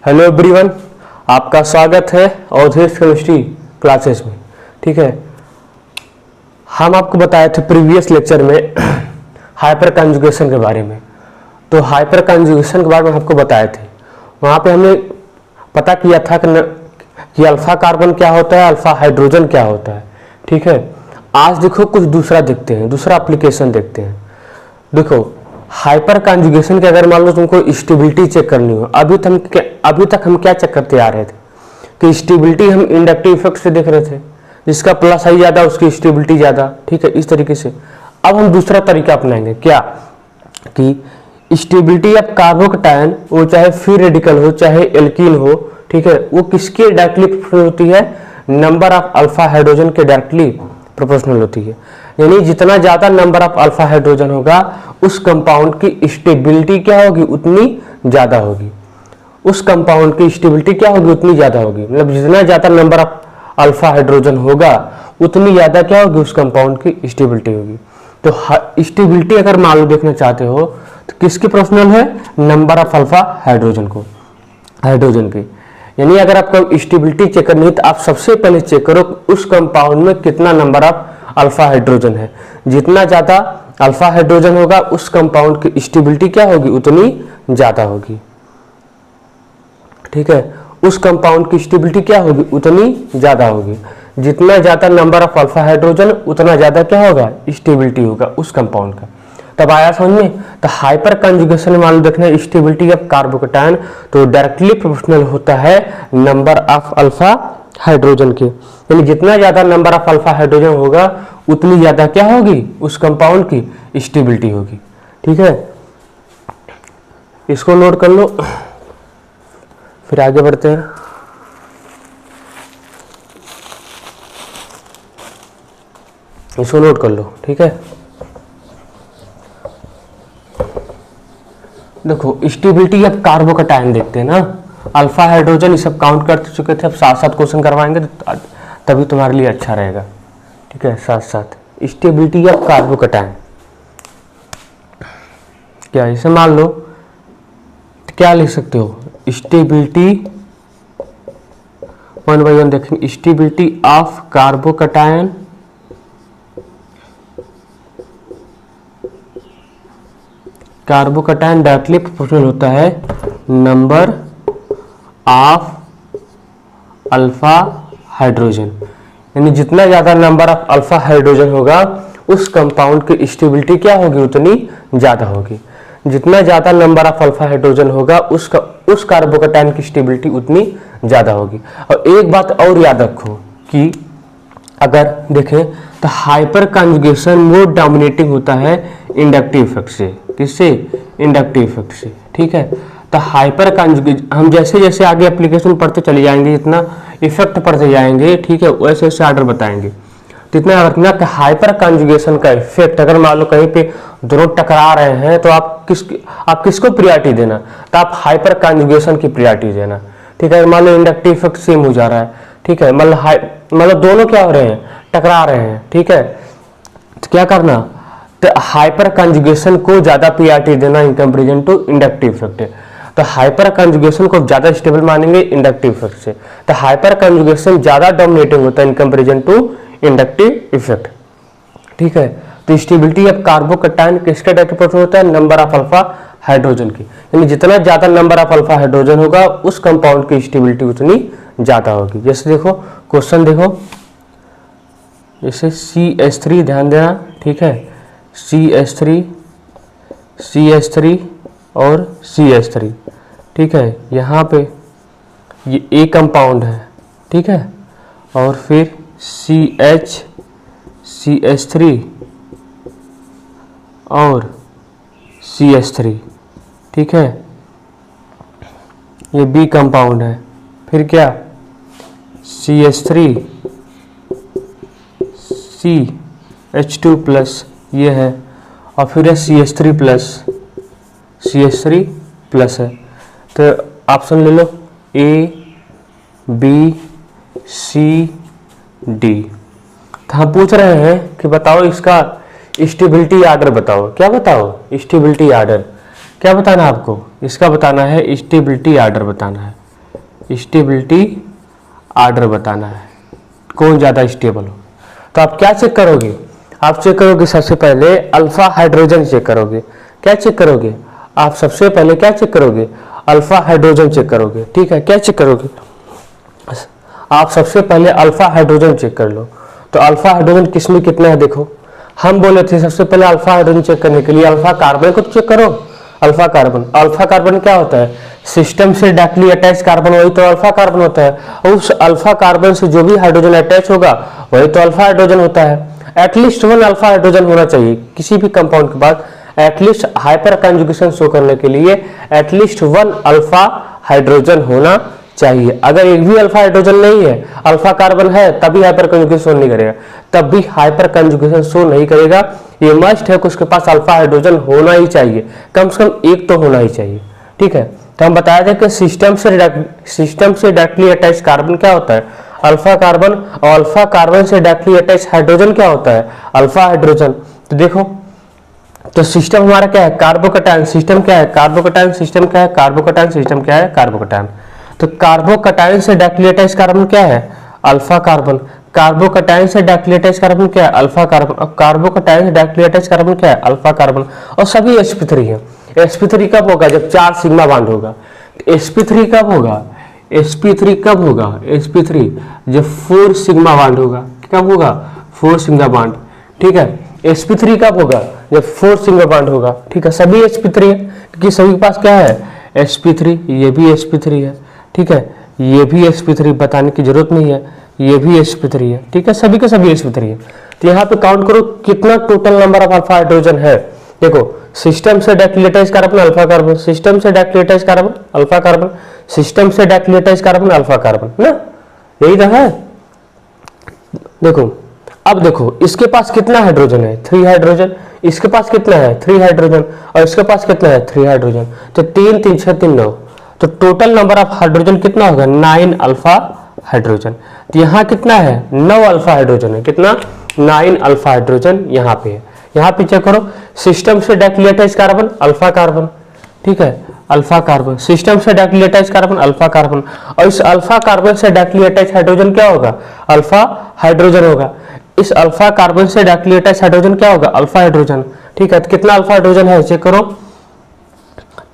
Hello everyone, आपका स्वागत है अवधेश केमिस्ट्री क्लासेस में। ठीक है, हम आपको बताए थे प्रीवियस लेक्चर में हाइपर कंजुगेशन के बारे में। तो हाइपर कंजुगेशन के बारे में आपको बताए थे, वहाँ पे हमने पता किया था कि अल्फा कार्बन क्या होता है, अल्फा हाइड्रोजन क्या होता है। ठीक है, आज देखो कुछ दूसरा देखते हैं, दूसरा एप्लीकेशन देखते हैं। देखो हाइपर कंजुगेशन के अगर मान लो तुमको स्टेबिलिटी चेक करनी हो, अभी तक हम क्या चेक करते आ रहे थे कि स्टेबिलिटी हम इंडक्टिव इफेक्ट से देख रहे थे, जिसका प्लस आई ज़्यादा उसकी स्टेबिलिटी ज़्यादा। ठीक है, इस तरीके से अब हम दूसरा तरीका अपनाएंगे, क्या कि स्टेबिलिटी ऑफ कार्बोकैटायन, वो चाहे फ्री रेडिकल हो चाहे एल्कीन हो, ठीक है, वो किसके डायरेक्टली प्रोपोर्शनल होती है, नंबर ऑफ अल्फा हाइड्रोजन के डायरेक्टली प्रोपोर्शनल होती है। यानी जितना ज्यादा नंबर ऑफ अल्फा हाइड्रोजन होगा उस कंपाउंड की स्टेबिलिटी क्या होगी, उतनी ज्यादा होगी। उस कंपाउंड की स्टेबिलिटी क्या होगी, उतनी ज्यादा होगी। मतलब जितना ज्यादा नंबर ऑफ अल्फा हाइड्रोजन होगा उतनी ज्यादा क्या होगी, उस कंपाउंड की स्टेबिलिटी होगी। तो स्टेबिलिटी अगर मान लो देखना चाहते हो तो किसकी प्रोपोर्शनल है, नंबर ऑफ अल्फा हाइड्रोजन की। यानी अगर आपको स्टेबिलिटी चेक करनी है तो आप सबसे पहले चेक करो उस कंपाउंड में कितना नंबर ऑफ अल्फा हाइड्रोजन है। जितना ज्यादा अल्फा हाइड्रोजन होगा उस कंपाउंड की स्टेबिलिटी क्या होगी, उतनी ज्यादा होगी। ठीक है, उस कंपाउंड की स्टेबिलिटी क्या होगी, उतनी ज्यादा होगी। जितना ज्यादा नंबर ऑफ अल्फा हाइड्रोजन उतना ज्यादा क्या होगा, स्टेबिलिटी होगा उस कंपाउंड का। तब आया समझ में। तो हाइपर कंजुगेशन में मान लो देखना स्टेबिलिटी ऑफ कार्बोकैटायन तो डायरेक्टली प्रोपोर्शनल होता है नंबर ऑफ अल्फा हाइड्रोजन के। यानी जितना ज्यादा नंबर ऑफ अल्फा हाइड्रोजन होगा उतनी ज्यादा क्या होगी, उस कंपाउंड की स्टेबिलिटी होगी। ठीक है, इसको नोट कर लो, फिर आगे बढ़ते हैं। इसको नोट कर लो। ठीक है, देखो स्टेबिलिटी ऑफ कार्बोकैटायन देखते हैं ना, अल्फा हाइड्रोजन ये सब काउंट कर चुके थे, अब साथ साथ क्वेश्चन करवाएंगे तो तभी तुम्हारे लिए अच्छा रहेगा। ठीक है, साथ साथ स्टेबिलिटी ऑफ कार्बोकैटायन क्या, इसे मान लो क्या लिख सकते हो, स्टेबिलिटी वन बाई वन देखेंगे। Stability of carbocation directly proportional होता है नंबर ऑफ अल्फा हाइड्रोजन। यानी जितना ज्यादा नंबर ऑफ अल्फा हाइड्रोजन होगा उस कंपाउंड की स्टेबिलिटी क्या होगी, उतनी ज्यादा होगी। जितना ज्यादा नंबर ऑफ अल्फा हाइड्रोजन होगा उस कार्बोकैटायन की स्टेबिलिटी उतनी ज्यादा होगी। और एक बात और याद रखो कि अगर देखें तो हाइपर कंजुगेशन मोर डोमिनेटिंग होता है इंडक्टिव इफेक्ट से। किससे, इंडक्टिव इफेक्ट से। ठीक है, तो हाइपर कंजुगेशन हम जैसे जैसे आगे एप्लीकेशन पढ़ते चले जाएंगे, जितना इफेक्ट पढ़ते जाएंगे, ठीक है, वैसे वैसे आर्डर बताएंगे। तो इतना याद रखना कि हाइपर कंजुगेशन का इफेक्ट अगर मान लो कहीं पे दोनों टकरा रहे हैं तो आप किसको प्रियोरिटी देना, तो आप हाइपर कंजुगेशन की प्रियोरिटी देना। ठीक है, मान लो इंडक्टिव इफेक्ट सेम हो जा रहा है, ठीक है, मतलब दोनों क्या हो रहे हैं, टकरा रहे हैं। ठीक है, तो क्या करना, तो हाइपर कंजुगेशन को ज्यादा प्रियोरिटी देना in comparison to inductive effect. तो हाइपर कंजुगेशन को ज्यादा स्टेबल मानेंगे इंडक्टिव इफेक्ट से। तो हाइपर कंजुगेशन ज्यादा डोमिनेटिंग होता है in comparison to inductive effect. ठीक है, तो स्टेबिलिटी ऑफ कार्बोकैटायन किसका डायरेक्टली प्रोपोर्शनल होता है, नंबर ऑफ अल्फा हाइड्रोजन की। यानी जितना ज्यादा नंबर ऑफ अल्फा हाइड्रोजन होगा उस कंपाउंड की स्टेबिलिटी उतनी ज्यादा होगी। जैसे देखो क्वेश्चन देखो, जैसे CH3 ध्यान देना। ठीक है, CH3 और CH3। ठीक है, यहाँ पे ये A कंपाउंड है। ठीक है, और फिर CH3 और CH3। ठीक है, ये B कंपाउंड है। फिर क्या, CH3 CH2 प्लस ये है, और फिर है CH3 प्लस है। तो ऑप्शन ले लो A B C D। तो हम पूछ रहे हैं कि बताओ इसका स्टेबिलिटी आर्डर बताओ। क्या बताओ, स्टेबिलिटी आर्डर क्या बताना है आपको, इसका बताना है स्टेबिलिटी आर्डर बताना है। स्टेबिलिटी आर्डर बताना है, कौन ज़्यादा स्टेबल हो। तो आप क्या चेक करोगे, आप चेक करोगे सबसे पहले अल्फा हाइड्रोजन चेक करोगे। क्या चेक करोगे आप, सबसे पहले क्या चेक करोगे, अल्फा हाइड्रोजन चेक करोगे। ठीक है, क्या चेक करोगे आप, सबसे पहले अल्फा हाइड्रोजन चेक कर लो। तो अल्फा हाइड्रोजन किसमें कितना है देखो, हम बोले थे सबसे पहले अल्फा हाइड्रोजन चेक करने के लिए अल्फा कार्बन को चेक करो। अल्फा कार्बन, अल्फा कार्बन क्या होता है, सिस्टम से डायरेक्टली अटैच कार्बन, वही तो अल्फा कार्बन होता है। और उस अल्फा कार्बन से जो भी हाइड्रोजन अटैच होगा वही तो अल्फा हाइड्रोजन होता है। एटलीस्ट 1 अल्फा हाइड्रोजन होना चाहिए किसी भी कंपाउंड के बाद, एटलीस्ट हाइपर कंजुगेशन शो करने के लिए एटलीस्ट 1 अल्फा हाइड्रोजन होना चाहिए। अगर एक भी अल्फा हाइड्रोजन नहीं है, अल्फा कार्बन है, तभी हाइपर कंजुगेशन शो नहीं करेगा, तब भी हाइपर कंजुगेशन शो नहीं करेगा। ये मस्ट है कि उसके पास अल्फा हाइड्रोजन होना ही चाहिए, कम से कम एक तो होना ही चाहिए। ठीक है, तो हम बताया था कि सिस्टम से डायरेक्टली अटैच कार्बन क्या होता है, अल्फा कार्बन, और अल्फा कार्बन से डायरेक्टली अटैच हाइड्रोजन क्या होता है, अल्फा हाइड्रोजन। तो देखो, तो सिस्टम हमारा क्या है, कार्बोकैटायन सिस्टम क्या है, कार्बोकैटायन सिस्टम क्या है, कार्बोकैटायन सिस्टम क्या है, कार्बोकैटायन। तो कार्बोकैटायन से डायरेक्टली अटैच कार्बन क्या है, अल्फा कार्बन। कार्बोकैटायन से डायरेक्टली अटैच कार्बन क्या है, अल्फा कार्बन। और कार्बोकैटायन से डायरेक्टली अटैच कार्बन क्या है, अल्फा कार्बन। और सभी sp3 है। sp3 कब होगा, जब 4 सिग्मा बॉन्ड होगा। sp3 कब होगा, sp3 कब होगा, sp3 जब 4 सिग्मा बॉन्ड होगा। कब होगा, 4 सिग्मा बॉन्ड। ठीक है, sp3 कब होगा, जब 4 सिग्मा बॉन्ड होगा। ठीक है, सभी sp3 है क्योंकि सभी के पास क्या है, sp3। ये भी sp3 है। ठीक है, ये भी sp3, बताने की जरूरत नहीं है, ये भी sp3 है। ठीक है, सभी के सभी sp3 है। तो यहाँ पे काउंट करो कितना total number of alpha hydrogen है। देखो, सिस्टम से directly attach carbon alpha carbon, system से directly attach carbon alpha carbon, system से directly attach carbon alpha carbon ना, यही तो है। देखो, अब देखो इसके पास कितना हाइड्रोजन है, 3 हाइड्रोजन। इसके पास कितना है, 3 हाइड्रोजन। और इसके पास कितना है, 3 हाइड्रोजन। तो 3 3 6 3 9, तो टोटल नंबर ऑफ हाइड्रोजन कितना होगा, 9 अल्फा हाइड्रोजन। तो यहाँ कितना है, 9 अल्फा हाइड्रोजन है। कितना, 9 अल्फा हाइड्रोजन यहाँ पे है। यहाँ पे चेक करो, सिस्टम से directly attach carbon alpha carbon. ठीक है, अल्फा कार्बन, सिस्टम से directly attach carbon alpha carbon. और इस अल्फा कार्बन से डायरेक्टली अटैच हाइड्रोजन क्या होगा, अल्फा हाइड्रोजन होगा। इस अल्फा कार्बन से डायरेक्टली अटैच हाइड्रोजन क्या होगा, अल्फा हाइड्रोजन। ठीक है, तो कितना अल्फा हाइड्रोजन है, चेक करो,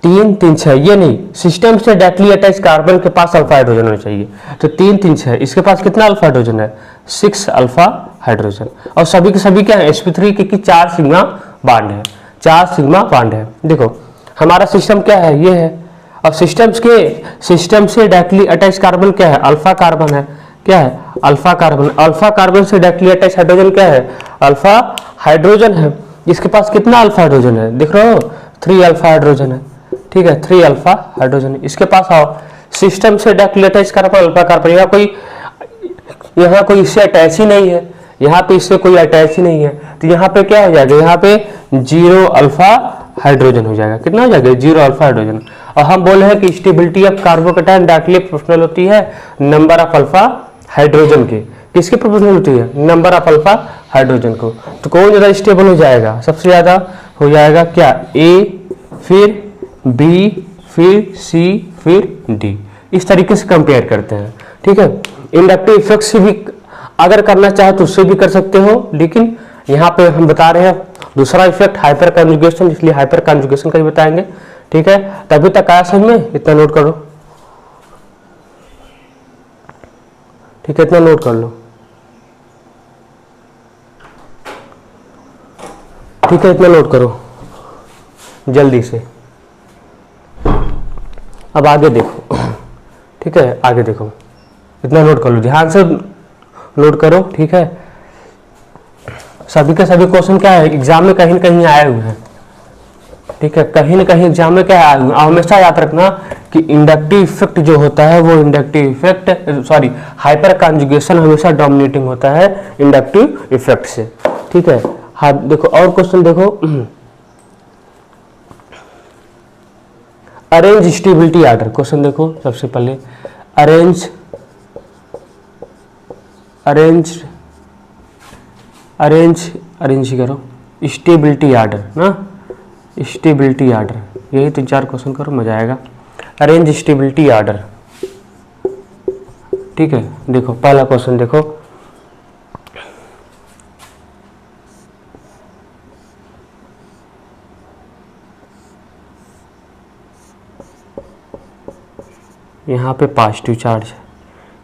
3 3 6। ये नहीं, सिस्टम से डायरेक्टली अटैच कार्बन के पास अल्फा हाइड्रोजन होना चाहिए। तो 3 3 6, इसके पास कितना अल्फा हाइड्रोजन है, 6 अल्फा हाइड्रोजन। और सभी के सभी क्या है, sp3 की 4 सिग्मा बॉन्ड है, 4 सिग्मा बॉन्ड है। देखो हमारा सिस्टम क्या है, ये है। और सिस्टम से डायरेक्टली अटैच कार्बन क्या है, अल्फा कार्बन है। क्या है, अल्फा कार्बन। अल्फा कार्बन से डायरेक्टली अटैच हाइड्रोजन क्या है, अल्फा हाइड्रोजन है। इसके पास कितना अल्फा हाइड्रोजन है, देख रहे हो, 3 अल्फा हाइड्रोजन है। ठीक है, 3 अल्फा हाइड्रोजन। इसके पास आओ, सिस्टम से directly attach carbon alpha carbon. यहाँ कोई इससे अटैच ही नहीं है, यहाँ पे इससे कोई अटैच ही नहीं है। तो यहाँ पे क्या हो जाएगा, यहाँ पे 0 अल्फा हाइड्रोजन हो जाएगा। कितना हो जाएगा, 0 अल्फा हाइड्रोजन। और हम बोले हैं कि stability of carbocation directly proportional होती है नंबर ऑफ अल्फा हाइड्रोजन के। किसके प्रोपोर्शनल होती है, नंबर ऑफ अल्फा हाइड्रोजन को। तो कौन ज्यादा स्टेबल हो जाएगा, सबसे ज्यादा हो जाएगा क्या, ए, फिर बी, फिर सी, फिर डी। इस तरीके से कंपेयर करते हैं। ठीक है, इंडक्टिव इफेक्ट से भी अगर करना चाहे तो उससे भी कर सकते हो, लेकिन यहाँ पे हम बता रहे हैं दूसरा इफेक्ट हाइपर कंजुगेशन, इसलिए हाइपर कंजुगेशन का ही बताएंगे। ठीक है, तभी तक आया समझ में, इतना नोट करो। ठीक है, इतना नोट कर लो। ठीक है, इतना नोट करो जल्दी से। अब आगे देखो। ठीक है, आगे देखो, इतना नोट कर लो, ध्यान से नोट करो। ठीक है, सभी के सभी क्वेश्चन क्या है, एग्जाम में कहीं न कहीं आए हुए हैं। ठीक है, कहीं न कहीं एग्जाम में क्या आए हुए हैं। हमेशा याद रखना कि इंडक्टिव इफेक्ट जो होता है वो इंडक्टिव इफेक्ट हाइपर कंजुगेशन हमेशा डोमिनेटिंग होता है इंडक्टिव इफेक्ट से। ठीक है, हाँ देखो और क्वेश्चन देखो, अरेंज स्टेबिलिटी आर्डर। क्वेश्चन देखो सबसे पहले, अरेंज करो स्टेबिलिटी आर्डर ना, स्टेबिलिटी आर्डर, यही 3 4 क्वेश्चन करो, मजा आएगा। अरेंज स्टेबिलिटी आर्डर, ठीक है, देखो पहला क्वेश्चन देखो, यहाँ पे पॉजिटिव चार्ज है,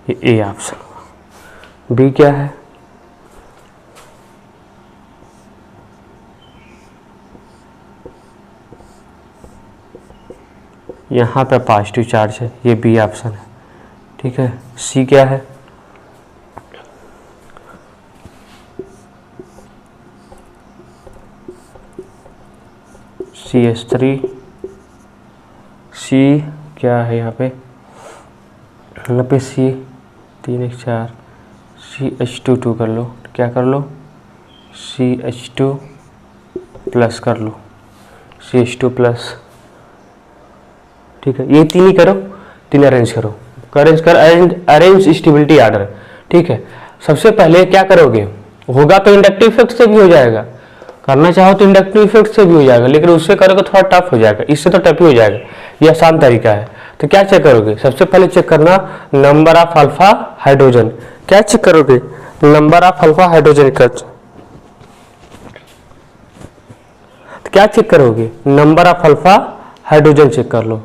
ये ए ऑप्शन। बी क्या है, यहाँ पे पॉजिटिव चार्ज है, ये बी ऑप्शन है, ठीक है। सी क्या है, CH3, सी क्या है यहाँ पे सी 3 1 4, CH2 कर लो, क्या कर लो, CH2 प्लस कर लो, CH2 प्लस, ठीक है। ये तीन ही करो, तीन अरेंज करो, अरेंज स्टेबिलिटी ऑर्डर, ठीक है। सबसे पहले क्या करोगे, होगा तो इंडक्टिव इफेक्ट से भी हो जाएगा, करना चाहो तो इंडक्टिव इफेक्ट से भी हो जाएगा, लेकिन उससे करोगे थोड़ा टफ हो जाएगा, इससे तो टफ ही हो जाएगा, ये आसान तरीका है। तो क्या चेक करोगे, सबसे पहले चेक करना नंबर ऑफ अल्फा हाइड्रोजन, क्या चेक करोगे, नंबर ऑफ अल्फा हाइड्रोजन का, तो क्या चेक करोगे, number of alpha hydrogen check कर लो,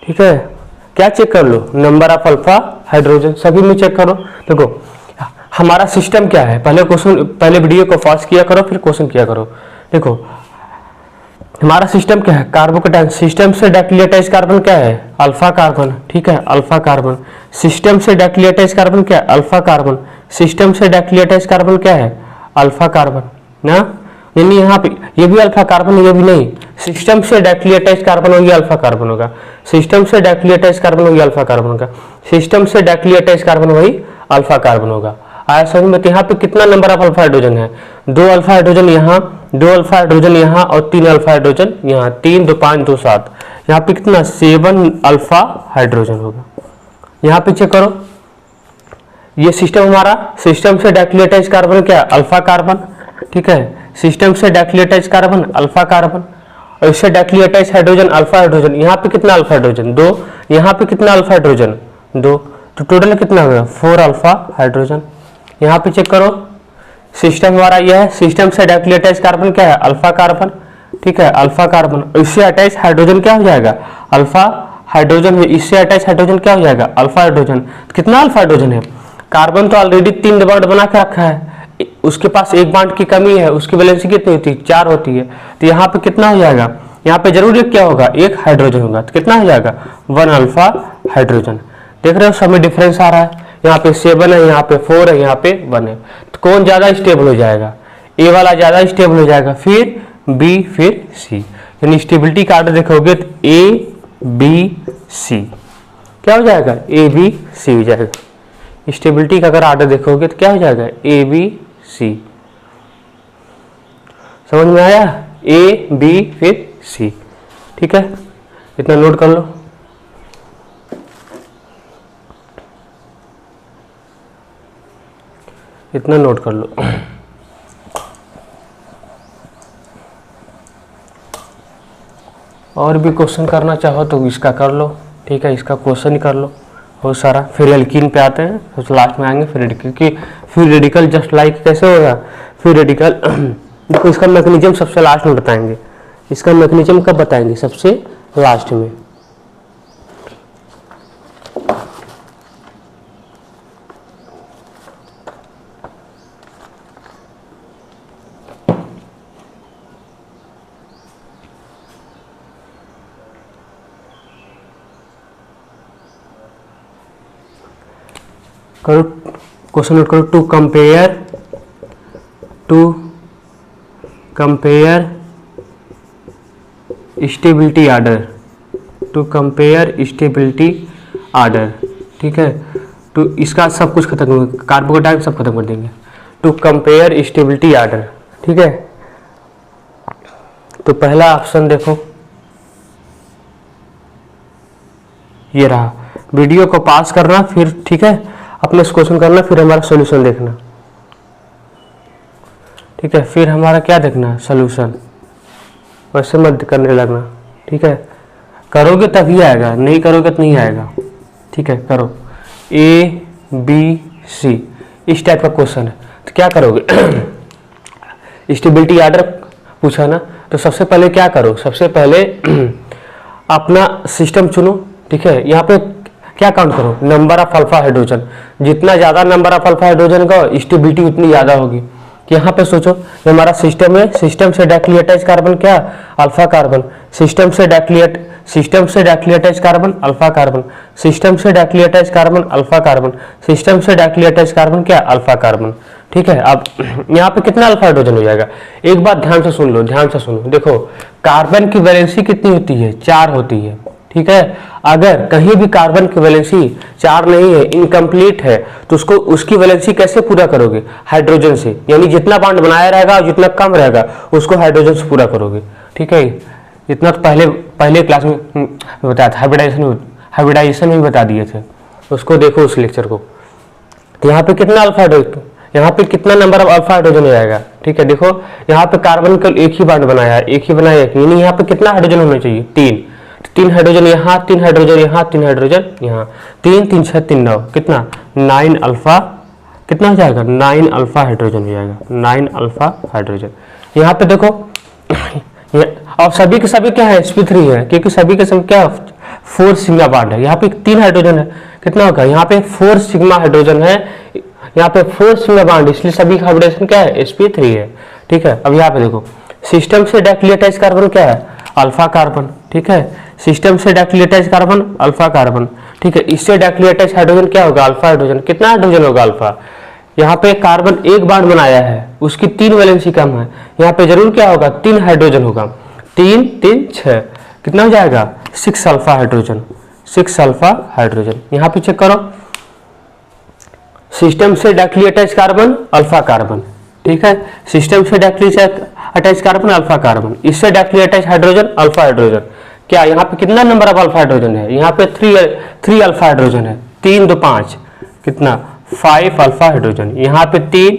ठीक है। क्या चेक कर लो, नंबर ऑफ अल्फा हाइड्रोजन, सभी में चेक करो। देखो हमारा सिस्टम क्या है, पहले वीडियो को पॉज किया करो, फिर क्वेश्चन किया करो। देखो हमारा सिस्टम क्या है, कार्बोकेटाइन, सिस्टम से डायरेक्टली अटैच कार्बन क्या है, अल्फा कार्बन, ठीक है, अल्फा कार्बन। सिस्टम से डायरेक्टली अटैच कार्बन क्या है, अल्फा कार्बन। सिस्टम से डायरेक्टली अटैच कार्बन क्या है, अल्फा कार्बन ना, यानी यहाँ पे ये भी अल्फा कार्बन, ये भी नहीं, सिस्टम से डायरेक्टली अटैच कार्बन होगी अल्फा कार्बन होगा, सिस्टम से डायरेक्टली अटैच कार्बन होगी अल्फा कार्बन होगा, सिस्टम से डायरेक्टली अटैच कार्बन वही अल्फा कार्बन होगा। आया समझ में। यहाँ पे कितना नंबर ऑफ अल्फा हाइड्रोजन है, 2 अल्फा हाइड्रोजन यहाँ, 2 अल्फा हाइड्रोजन यहाँ और 3 अल्फा हाइड्रोजन यहाँ, 3 2 5 2 7, यहाँ पे कितना 7 अल्फा हाइड्रोजन होगा। यहाँ पे चेक करो, ये सिस्टम हमारा, सिस्टम से डायरेक्टली अटैच कार्बन क्या है, अल्फा कार्बन, ठीक है। सिस्टम से directly attach carbon alpha carbon, और इससे directly attach hydrogen alpha hydrogen. यहाँ पे कितना अल्फा हाइड्रोजन, 2, यहाँ पे कितना अल्फा हाइड्रोजन 2, तो टोटल कितना होगा 4 अल्फा हाइड्रोजन। यहाँ पे चेक करो, सिस्टम हमारा यह है, सिस्टम से डायरेक्टली अटैच कार्बन क्या है, अल्फा कार्बन, ठीक है, अल्फा कार्बन। इससे अटैच हाइड्रोजन क्या हो जाएगा, अल्फा हाइड्रोजन है, इससे अटैच हाइड्रोजन क्या हो जाएगा, अल्फा हाइड्रोजन। कितना अल्फा हाइड्रोजन है, कार्बन तो ऑलरेडी 3 बॉन्ड बना के रखा है, उसके पास एक बॉन्ड की कमी है, उसकी वैलेंसी कितनी होती है, 4 होती है, तो यहाँ पे कितना हो जाएगा, यहाँ पे जरूर क्या होगा, एक हाइड्रोजन होगा, तो कितना हो जाएगा 1 अल्फा हाइड्रोजन। देख रहे हो सब में डिफरेंस आ रहा है, यहाँ पे 7 है, यहाँ पे 4 है, यहाँ पे 1 है, तो कौन ज्यादा स्टेबल हो जाएगा, ए वाला ज्यादा स्टेबल हो जाएगा, फिर बी, फिर सी। यानी स्टेबिलिटी का ऑर्डर देखोगे तो ए बी सी क्या हो जाएगा, ए बी सी हो जाएगा। स्टेबिलिटी का अगर ऑर्डर देखोगे तो क्या हो जाएगा, ए बी सी। समझ में आया, ए बी फिर सी, ठीक है। इतना नोट कर लो। इतना नोट कर लो। और भी क्वेश्चन करना चाहो तो इसका कर लो, ठीक है, इसका क्वेश्चन ही कर लो बहुत सारा। फिर एल्कीन पे आते हैं, तो लास्ट में आएंगे फिर रेडिकल, क्योंकि फिर रेडिकल जस्ट लाइक कैसे होगा, फिर रेडिकल देखो इसका मैकेनिज्म सबसे लास्ट में बताएंगे, इसका मैकेनिज्म कब बताएंगे, सबसे लास्ट में। करो क्वेश्चन नोट करो, to compare stability order, to compare stability order, ठीक है। तो इसका सब कुछ खत्म हो, कार्बोकेटाइन सब खत्म कर देंगे। टू कंपेयर स्टेबिलिटी ऑर्डर, ठीक है। तो पहला ऑप्शन देखो, ये रहा। वीडियो को पास करना फिर, ठीक है, अपने क्वेश्चन करना, फिर हमारा सॉल्यूशन देखना, ठीक है। फिर हमारा क्या देखना, सॉल्यूशन, वैसे मत करने लगना, ठीक है। करोगे तभी आएगा, नहीं करोगे तो नहीं आएगा, ठीक है। करो, ए बी सी, इस टाइप का क्वेश्चन है तो क्या करोगे? स्टेबिलिटी आर्डर पूछा ना, तो सबसे पहले क्या करो, सबसे पहले अपना सिस्टम चुनो, ठीक है। यहाँ पे क्या काउंट करो, नंबर ऑफ अल्फा हाइड्रोजन, जितना ज़्यादा नंबर ऑफ अल्फा हाइड्रोजन का स्टेबिलिटी उतनी ज़्यादा होगी। यहाँ पे सोचो ये हमारा सिस्टम है, सिस्टम से डायरेक्टली अटैच कार्बन क्या, अल्फा कार्बन, सिस्टम से directly attach carbon alpha carbon, system से directly attach carbon alpha carbon, system से डायरेक्टली अटैच कार्बन क्या, अल्फा कार्बन, ठीक है। अब यहाँ पे कितना अल्फा हाइड्रोजन हो जाएगा, एक बात ध्यान से सुन लो, ध्यान से सुनो, देखो कार्बन की वैलेंसी कितनी होती है, 4 होती है, ठीक है। अगर कहीं भी कार्बन की वैलेंसी 4 नहीं है, इनकम्प्लीट है, तो उसको उसकी वैलेंसी कैसे पूरा करोगे, हाइड्रोजन से, यानी जितना बॉन्ड बनाया रहेगा और जितना कम रहेगा उसको हाइड्रोजन से पूरा करोगे, ठीक है। इतना तो पहले क्लास में बताया था, हाइब्रिडाइजेशन में बता दिए थे, उसको देखो उस लेक्चर को। तो यहाँ पे कितना अल्फा हाइड्रोजन, यहाँ पे कितना नंबर ऑफ अल्फा हाइड्रोजन हो जाएगा, ठीक है। देखो यहाँ पे कार्बन का एक ही बॉन्ड बनाया है, एक ही बनाया है, यानी यहाँ पे कितना हाइड्रोजन होना चाहिए, 3 हाइड्रोजन यहाँ, 3 हाइड्रोजन यहाँ, 3 हाइड्रोजन यहाँ, 3 3 6 3 9, कितना 9 अल्फा, कितना हो जाएगा 9 अल्फा हाइड्रोजन हो जाएगा, 9 अल्फा हाइड्रोजन। यहाँ पे देखो और सभी के सभी क्या है, sp3 है, क्योंकि सभी के सभी क्या 4 सिग्मा बॉन्ड है। यहाँ पे 3 हाइड्रोजन है, कितना होगा, यहाँ पे 4 सिग्मा हाइड्रोजन है, यहाँ पे 4 सिग्मा बॉन्ड, इसलिए सभी का हाइब्रिडेशन क्या है, sp3 है, ठीक है। अब यहाँ पे देखो सिस्टम से डायरेक्टली अटैच कार्बन क्या है, अल्फा कार्बन, ठीक है। सिस्टम से directly attach carbon alpha carbon, ठीक है। इससे डायरेक्टली अटैच हाइड्रोजन क्या होगा, अल्फा हाइड्रोजन, कितना हाइड्रोजन होगा अल्फा। यहाँ पे कार्बन एक बॉन्ड बनाया है, उसकी 3 वैलेंसी कम है, यहाँ पे जरूर क्या होगा, 3 हाइड्रोजन होगा, 3 3 6, कितना हो जाएगा 6 अल्फा हाइड्रोजन, 6 अल्फा हाइड्रोजन। यहाँ पे चेक करो, सिस्टम से directly attach carbon alpha carbon, ठीक है। सिस्टम से directly attach carbon alpha carbon, इससे directly attach hydrogen alpha hydrogen, क्या यहाँ पे कितना नंबर ऑफ अल्फा हाइड्रोजन है, यहाँ पे 3 अल्फा हाइड्रोजन है, 3 2 5, कितना 5 अल्फा हाइड्रोजन, यहाँ पे 3,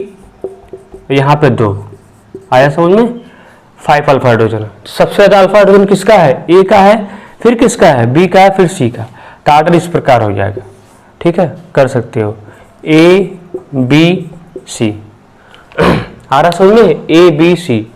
यहाँ पे 2, आया समझ में, 5 अल्फा हाइड्रोजन। सबसे ज्यादा अल्फा हाइड्रोजन किसका है, ए का है, फिर किसका है, बी का है, फिर सी का। कार्डर इस प्रकार हो जाएगा, ठीक है, कर सकते हो ए बी सी, आ रहा समझ में, ए बी सी,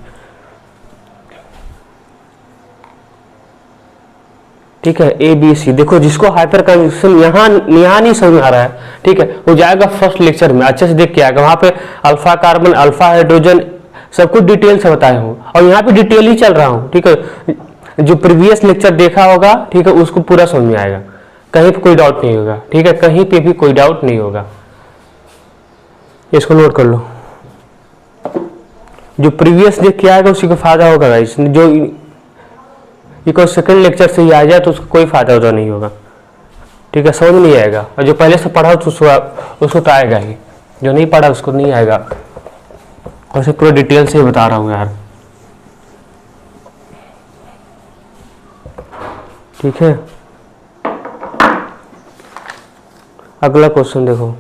ठीक है, ए बी सी। देखो जिसको हाइपर कंजक्शन यहाँ नहीं समझ में आ रहा है, ठीक है, वो जाएगा फर्स्ट लेक्चर में, अच्छे से देख के आएगा, वहां पे अल्फा कार्बन अल्फा हाइड्रोजन सब कुछ डिटेल से बताया हूँ, और यहाँ पे डिटेल ही चल रहा हूँ, ठीक है। जो प्रीवियस लेक्चर देखा होगा, ठीक है, उसको पूरा समझ में आएगा, कहीं पे कोई डाउट नहीं होगा, ठीक है, कहीं पे भी कोई डाउट नहीं होगा, इसको नोट कर लो। जो प्रीवियस देख के आएगा उसी को फायदा होगा गाइस, जो कोई सेकंड लेक्चर से ही आ जाए तो उसको कोई फायदा होता नहीं होगा, ठीक है, समझ नहीं आएगा। और जो पहले से पढ़ा तो उसको तो आएगा ही, जो नहीं पढ़ा उसको नहीं आएगा। और से पूरा डिटेल से ही बता रहा हूँ यार, ठीक है। अगला क्वेश्चन देखो,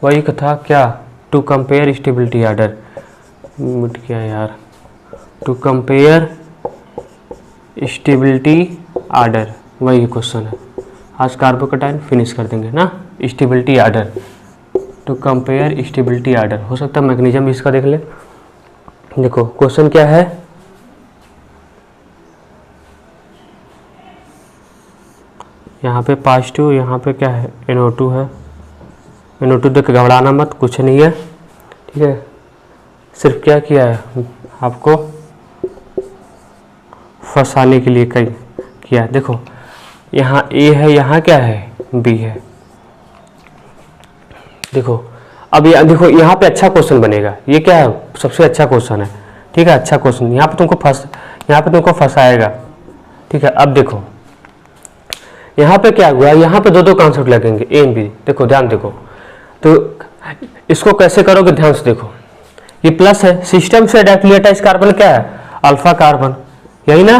वही कथा क्या, टू कंपेयर स्टेबिलिटी आर्डर, मिट गया यार, टू कंपेयर स्टेबिलिटी आर्डर, वही क्वेश्चन है। आज कार्बोकैटायन फिनिश कर देंगे ना, stability order, to compare stability order, हो सकता है मैग्नीशियम इसका देख ले। देखो क्वेश्चन क्या है, यहाँ पे पॉजिटिव, यहाँ पे क्या है NO2 है, NO2 देख के घबराना मत, कुछ नहीं है, ठीक है। सिर्फ क्या किया है, आपको फंसाने के लिए कई किया। देखो यहाँ A है, यहाँ क्या है B है, देखो अब ये देखो यहाँ पे अच्छा क्वेश्चन बनेगा, ये क्या है सबसे अच्छा क्वेश्चन है, ठीक है, अच्छा क्वेश्चन, यहाँ पे तुमको फंसाएगा, ठीक है। अब देखो यहाँ पे क्या हुआ, यहाँ पे दो कॉन्सेप्ट लगेंगे ए एंड बी, देखो ध्यान देखो, तो इसको कैसे करोगे ध्यान से देखो, ये प्लस है, सिस्टम से डायरेक्टली अटैच कार्बन क्या है, अल्फा कार्बन, यही ना,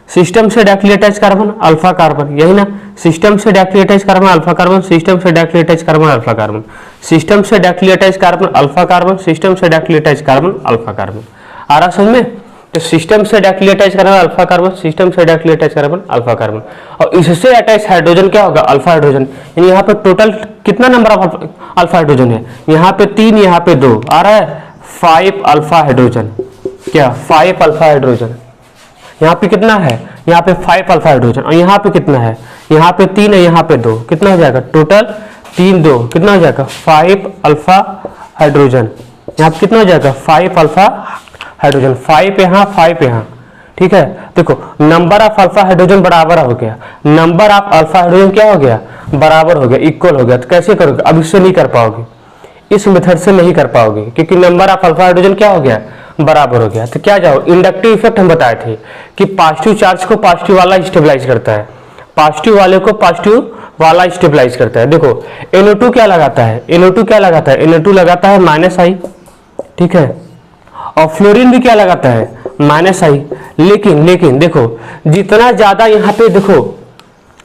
सिस्टम से directly attach carbon alpha carbon, यही ना, सिस्टम से directly attach carbon alpha carbon, system से directly attach carbon alpha carbon, system से directly attach carbon alpha carbon, system से directly attach carbon alpha carbon, आ रहा समझ में। सिस्टम से directly attach carbon alpha carbon, system से directly attach carbon alpha carbon, और इससे अटैच हाइड्रोजन क्या होगा, अल्फा हाइड्रोजन। यानी यहाँ पे टोटल कितना नंबर ऑफ अल्फा हाइड्रोजन है, यहाँ पे 3, यहाँ पे 2 आ रहा है, 5 अल्फा हाइड्रोजन। क्या 5 अल्फा हाइड्रोजन। यहाँ पे कितना है, यहाँ पे 5 अल्फा हाइड्रोजन, और यहाँ पे कितना है, यहाँ पे 3 है, यहाँ पे 2, कितना हो जाएगा टोटल 3 2 कितना हो जाएगा 5 अल्फा हाइड्रोजन। यहाँ पे कितना हो जाएगा 5 अल्फा हाइड्रोजन, 5 यहाँ 5 यहाँ। ठीक है, देखो नंबर ऑफ अल्फा हाइड्रोजन बराबर हो गया, नंबर ऑफ अल्फा हाइड्रोजन क्या हो गया, बराबर हो गया, इक्वल हो गया। तो कैसे करोगे, अब इससे नहीं कर पाओगे, इस मेथड से नहीं कर पाओगे, क्योंकि नंबर ऑफ अल्फा हाइड्रोजन क्या हो गया, बराबर हो गया। तो क्या जाओ, इंडक्टिव इफेक्ट हम बताए थे कि पॉजिटिव चार्ज को पॉजिटिव वाला स्टेबलाइज करता है, पॉजिटिव वाले को पॉजिटिव वाला स्टेबलाइज करता है। देखो NO2 क्या लगाता है, NO2 क्या लगाता है, NO2 लगाता है -I। ठीक है, और फ्लोरीन भी क्या लगाता है, -I। लेकिन देखो जितना ज्यादा यहाँ पे, देखो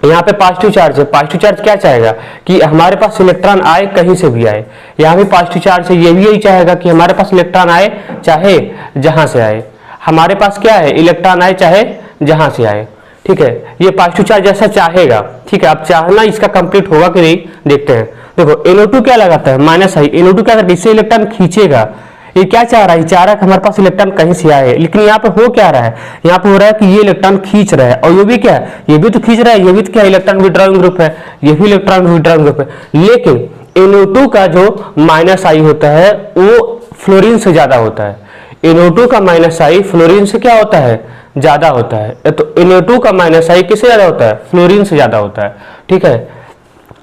यहाँ पे पॉजिटिव चार्ज है, पॉजिटिव चार्ज क्या चाहेगा कि हमारे पास इलेक्ट्रॉन आए कहीं से भी आए, यहाँ भी पॉजिटिव चार्ज है, ये भी यही चाहेगा कि हमारे पास इलेक्ट्रॉन आए चाहे जहां से आए, हमारे पास क्या है, इलेक्ट्रॉन आए चाहे जहां से आए। ठीक है, ये पॉजिटिव चार्ज ऐसा चाहेगा। ठीक है, अब चाहना इसका कंप्लीट होगा कि नहीं देखते हैं। देखो NO2 क्या लगाता है, -I। NO2 क्या करता है, इससे इलेक्ट्रॉन खींचेगा। ये क्या चाह रहा है, चाह रहा है कि हमारे पास इलेक्ट्रॉन कहीं से आए, लेकिन यहाँ पे हो क्या रहा है, यहाँ पे हो रहा है कि ये इलेक्ट्रॉन खींच रहा है, और ये भी क्या है, ये भी तो खींच रहा है, ये भी तो क्या इलेक्ट्रॉन विड्रॉइंग ग्रुप है, ये भी इलेक्ट्रॉन विड्रॉइंग ग्रुप है। लेकिन NO2 का जो -I होता है वो फ्लोरीन से ज्यादा होता है, NO2 का -I फ्लोरीन से क्या होता है, ज्यादा होता है। तो NO2 का -I किससे ज्यादा होता है, फ्लोरीन से ज्यादा होता है। ठीक है,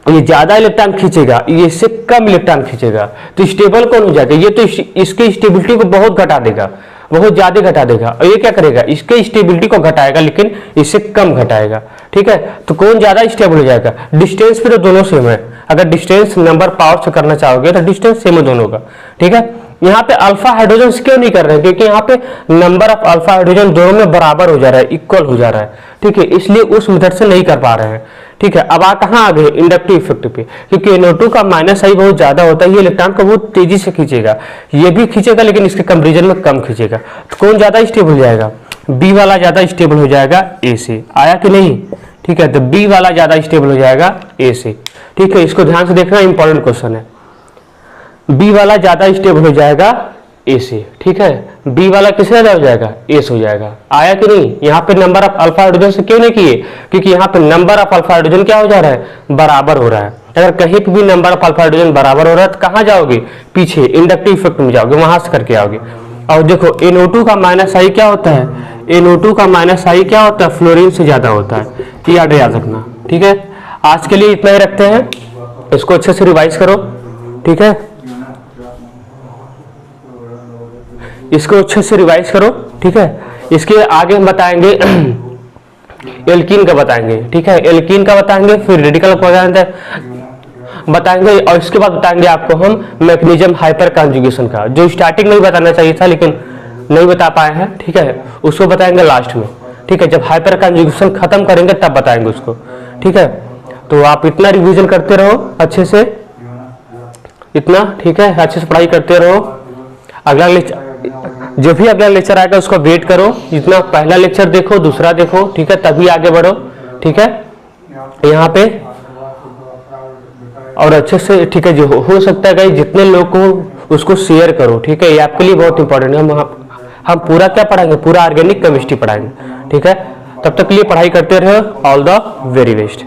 ये ज्यादा इलेक्ट्रॉन खींचेगा, ये इससे कम इलेक्ट्रॉन खींचेगा, तो स्टेबल कौन हो जाएगा, ये तो इसकी स्टेबिलिटी को बहुत घटा देगा, बहुत ज्यादा घटा देगा। और ये क्या करेगा, इसके स्टेबिलिटी को घटाएगा लेकिन इससे कम घटाएगा। ठीक है, तो कौन ज्यादा स्टेबल हो जाएगा, डिस्टेंस पे तो दोनों सेम है, अगर डिस्टेंस नंबर पावर से करना चाहोगे तो डिस्टेंस सेम है दोनों का। ठीक है, यहाँ पे अल्फा हाइड्रोजन क्यों नहीं कर रहे हैं, क्योंकि यहाँ पे नंबर ऑफ अल्फा हाइड्रोजन दोनों में बराबर हो जा रहा है, इक्वल हो जा रहा है। ठीक है, इसलिए उस मेथड से नहीं कर पा रहे हैं। ठीक है, अब कहाँ आ गए, इंडक्टिव इफेक्ट पे, क्योंकि NO2 का -I बहुत ज्यादा होता है, ये इलेक्ट्रॉन को बहुत तेजी से खींचेगा, ये भी खींचेगा लेकिन इसके कंपेरिजन में कम खींचेगा। तो कौन ज्यादा स्टेबल हो जाएगा, B वाला ज्यादा स्टेबल हो जाएगा A से। आया कि नहीं। ठीक है, तो B वाला ज्यादा स्टेबल हो जाएगा A से। ठीक है, इसको ध्यान से देखना, इंपॉर्टेंट क्वेश्चन है। B वाला ज्यादा स्टेबल हो जाएगा A से। ठीक है, B वाला किससे ज्यादा हो जाएगा, A से हो जाएगा। आया कि नहीं। यहाँ पे नंबर ऑफ अल्फा हाइड्रोजन से क्यों नहीं किए, क्योंकि यहाँ पे नंबर ऑफ अल्फा हाइड्रोजन क्या हो जा रहा है, बराबर हो रहा है। अगर कहीं पे भी नंबर ऑफ अल्फा हाइड्रोजन बराबर हो रहा है तो कहाँ जाओगे, पीछे इंडक्टिव इफेक्ट में जाओगे, वहां से करके आओगे। और देखो NO2 का -I क्या होता है, NO2 का -I क्या होता है, फ्लोरीन से ज्यादा होता है, याद रखना। ठीक है, आज के लिए इतना ही रखते हैं, इसको अच्छे से रिवाइज करो। ठीक है, इसको अच्छे से रिवाइज करो। ठीक है, इसके आगे हम बताएंगे एल्कीन का बताएंगे। ठीक है, एल्कीन का बताएंगे, फिर रेडिकल बताएंगे, और इसके बाद बताएंगे आपको हम मैग्नीशियम हाइपर कॉन्जुगेशन का, जो स्टार्टिंग में ही बताना चाहिए था लेकिन नहीं बता पाए हैं। ठीक है, उसको बताएंगे लास्ट में। ठीक है, जब हाइपर कॉन्जुगेशन खत्म करेंगे तब बताएंगे उसको। ठीक है, तो आप इतना रिवीजन करते रहो अच्छे से, इतना। ठीक है, अच्छे से पढ़ाई करते रहो। अगला लेक्चर, जो भी अगला लेक्चर आएगा उसको वेट करो, जितना पहला लेक्चर देखो, दूसरा देखो। ठीक है, तभी आगे बढ़ो। ठीक है, यहाँ पे और अच्छे से। ठीक है, जो हो सकता है गाइस जितने लोग को उसको शेयर करो। ठीक है, ये आपके लिए बहुत इंपॉर्टेंट है। हम पूरा क्या पढ़ाएंगे, पूरा ऑर्गेनिक केमिस्ट्री पढ़ाएंगे। ठीक है, तब तक के लिए पढ़ाई करते रहो। All the very best.